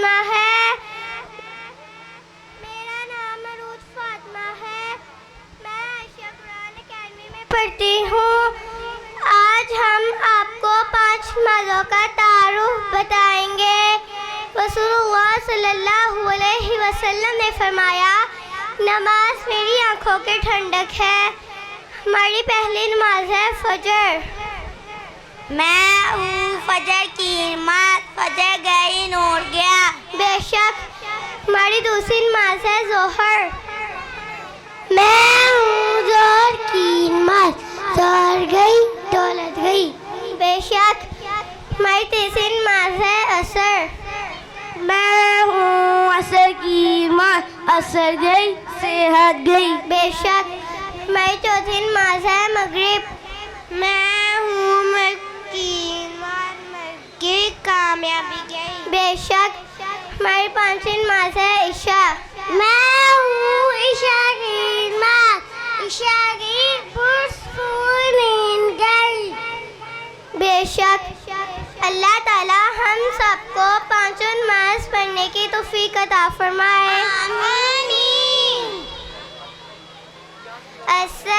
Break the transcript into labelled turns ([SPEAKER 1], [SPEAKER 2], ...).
[SPEAKER 1] فاطمہ ہے. میرا نام عروج فاطمہ ہے. میں عائشہ قرآن اکیڈمی میں پڑھتی ہوں. آج ہم آپ کو 5 نمازوں کا تعارف بتائیں گے. رسول اللہ صلی اللہ علیہ وسلم نے فرمایا نماز میری آنکھوں کی ٹھنڈک ہے. ہماری پہلی نماز ہے فجر.
[SPEAKER 2] میں ہوں فجر کی نماز، فجر گئی نور گیا.
[SPEAKER 1] بے شک. ہماری دوسری نماز ہے ظہر. میں ہوں ظہر کی نماز، ظہر گئی دولت گئی. بے شک. ہماری تیسری نماز ہے عصر.
[SPEAKER 2] میں ہوں عصر کی نماز، عصر گئی صحت گئی.
[SPEAKER 1] بے شک. ہماری چوتھی نماز ہے مغرب.
[SPEAKER 2] میں ہوں مغرب کی نماز، مغرب کی کامیابی گئی.
[SPEAKER 1] بے شک. ہماری پانچویں نماز ہے عشاء.
[SPEAKER 2] میں ہوں عشاء کی نماز، عشاء کی پرسکون نیند گئی.
[SPEAKER 1] بے شک. اللہ تعالی ہم سب کو 5 نماز پڑھنے کی توفیق عطا فرمائے.
[SPEAKER 2] آمین.
[SPEAKER 1] السلام